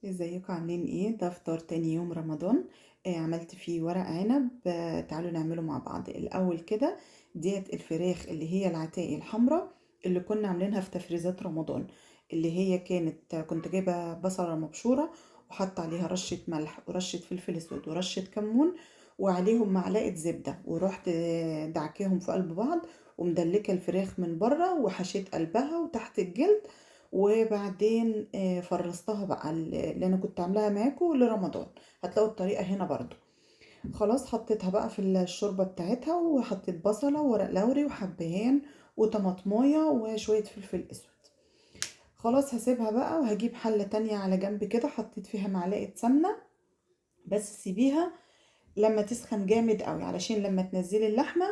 ازيكم عاملين ايه؟ ده فطار تاني يوم رمضان. عملت فيه ورق عنب. تعالوا نعمله مع بعض الاول كده. ديت الفراخ اللي هي العتاقي الحمراء اللي كنا عاملينها في تفريزات رمضان، اللي هي كنت جايبه بصله مبشوره وحط عليها رشه ملح ورشه فلفل اسود ورشه كمون وعليهم معلقه زبده، ورحت دعكاهم في قلب بعض ومدلكه الفراخ من بره وحشيت قلبها وتحت الجلد. وبعدين فرستها بقى اللي انا كنت عاملاها معاكم لرمضان. هتلاقوا الطريقة هنا برضو. خلاص حطيتها بقى في الشوربة بتاعتها، وحطيت بصلة وورق لوري وحبهان وطماطمايه وشوية فلفل اسود. خلاص هسيبها بقى وهجيب حلة تانية على جنب كده، حطيت فيها معلقة سمنة. بس سيبيها لما تسخن جامد قوي علشان لما تنزلي اللحمة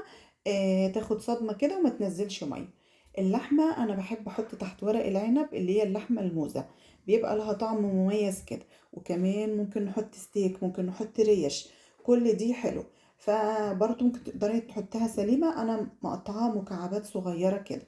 تاخد صدمة كده وما تنزلش مية. اللحمة انا بحب احط تحت ورق العنب اللي هي اللحمة الموزة، بيبقى لها طعم مميز كده. وكمان ممكن نحط ستيك، ممكن نحط ريش، كل دي حلو. فبرضه ممكن تقدري تحطها سليمة، انا مقطعاها مكعبات صغيرة كده.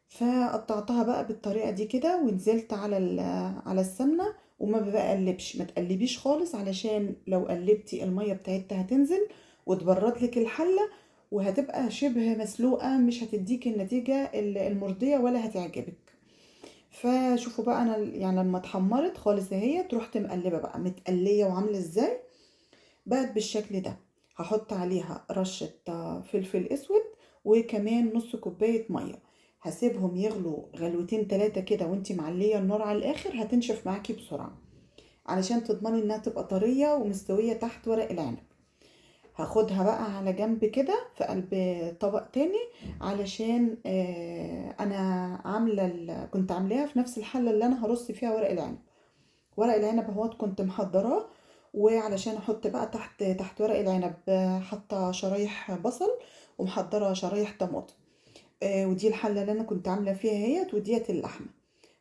فقطعتها بقى بالطريقة دي كده ونزلت على السمنة. وما بقلبش، ما تقلبيش خالص علشان لو قلبتي المية بتاعتها هتنزل وتبرد لك الحلة، وهتبقى شبه مسلوقة، مش هتديك النتيجة المرضية ولا هتعجبك. فشوفوا بقى انا يعني لما اتحمرت خالص اهي رحت مقلبة بقى متقلية وعاملة ازاي. بقت بالشكل ده. هحط عليها رشة فلفل اسود وكمان نص كوباية مية. هسيبهم يغلوا غلوتين تلاتة كده وانتي معلية النار على الاخر، هتنشف معاكي بسرعة علشان تضمني انها تبقى طرية ومستوية تحت ورق العنب. هاخدها بقى على جنب كده في قلب طبق تاني، علشان انا كنت عاملاها في نفس الحلة اللي انا هرص فيها ورق العنب. ورق العنب اهوت كنت محضراه، وعلشان احط بقى تحت ورق العنب حاطه شرايح بصل ومحضره شرايح طماطم. ودي الحله اللي انا كنت عامله فيها اهيت، وديت اللحمه.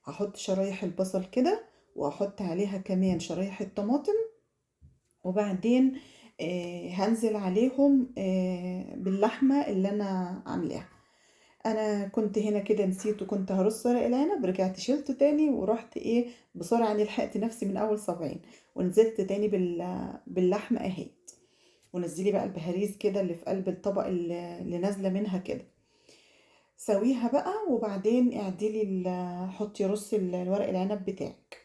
هحط شرايح البصل كده واحط عليها كمان شرايح الطماطم. وبعدين هنزل عليهم باللحمه اللي انا عاملاها. انا كنت هنا كده نسيت وكنت هرص ورق العنب، رجعت شلته تاني ورحت ايه بسرعة يعني لحقت نفسي من اول صبعين. ونزلت تاني باللحمة اهي. ونزلي بقى البهاريز كده اللي في قلب الطبق اللي نازلة منها كده. سويها بقى وبعدين اعدلي حطي رص الورق العنب بتاعك.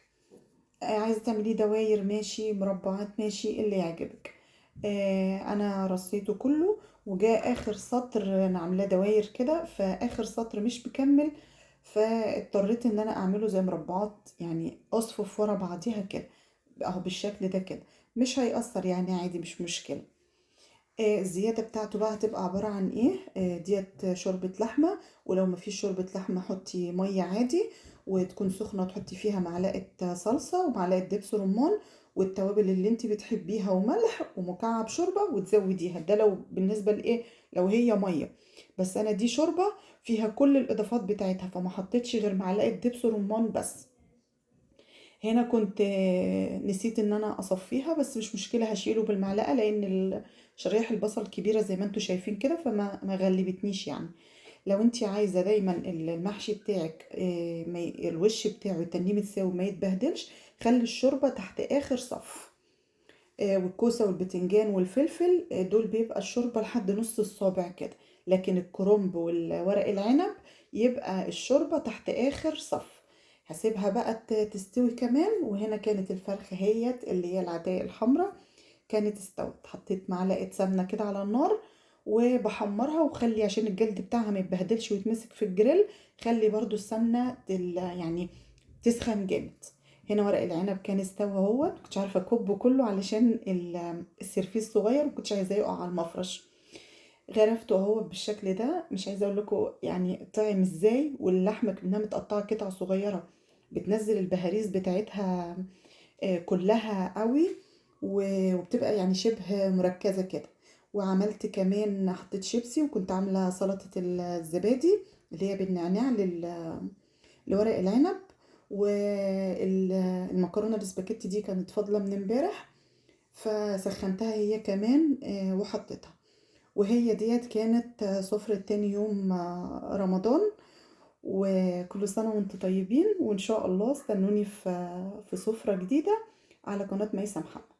عايزة تعمليه دواير ماشي، مربعات ماشي، اللي يعجبك. انا رصيته كله. وجاء اخر سطر انا عاملاه دواير كده، فاخر سطر مش مكمل، فاضطريت ان انا اعمله زي مربعات يعني اصفف ورا بعضيها كده. اهو بالشكل ده كده. مش هيأثر يعني، عادي مش مشكلة. الزيادة بتاعته بقى هتبقى عبارة عن ايه؟ ديت شوربة لحمة. ولو مفيش شوربة لحمة حطي مية عادي وتكون سخنة، تحطي فيها معلقة صلصة ومعلقة دبس رمان والتوابل اللي انت بتحبيها وملح ومكعب شوربة وتزوديها. ده لو بالنسبة لايه، لو هي مية. بس انا دي شوربة فيها كل الاضافات بتاعتها، فما حطيتش غير معلقة دبس رمان بس. هنا كنت نسيت ان انا اصفيها، بس مش مشكلة هشيله بالمعلقة لان شرايح البصل كبيرة زي ما انتوا شايفين كده، فما غلبتنيش يعني. لو انتي عايزة دايما المحشي بتاعك الوش بتاعه يتنيه متساوي ما يتبهدلش، خلي الشوربة تحت اخر صف. والكوسة والبتنجان والفلفل دول بيبقى الشوربة لحد نص الصابع كده. لكن الكرنب والورق العنب يبقى الشوربة تحت آخر صف. هسيبها بقى تستوي كمان. وهنا كانت الفرخة هيت اللي هي العداية الحمراء كانت استوت. حطيت معلقة سمنة كده على النار وبحمرها، وخلي عشان الجلد بتاعها ما يتبهدلش ويتمسك في الجريل. خلي برضو السمنة يعني تسخن جامد. هنا ورق العنب كان استوى اهوت، مكنتش عارفه اكبه كله علشان السرفيس صغير، مكنتش عايزاه يقع على المفرش. غرفته اهوت بالشكل ده. مش عايزه اقول لكم يعني طعم ازاي، واللحمه كانها متقطعه قطع صغيره، بتنزل البهاريز بتاعتها كلها قوي. وبتبقى يعني شبه مركزه كده. وعملت كمان حطيت شيبسي، وكنت عامله سلطه الزبادي اللي هي بالنعناع لورق العنب. والمكرونه الاسباجيتي دي كانت فاضله من امبارح، فسخنتها هي كمان وحطيتها. وهي ديت كانت سفرة تاني يوم رمضان. وكل سنة وأنتم طيبين، وإن شاء الله استنوني في سفرة جديدة على قناة ميسة محمد.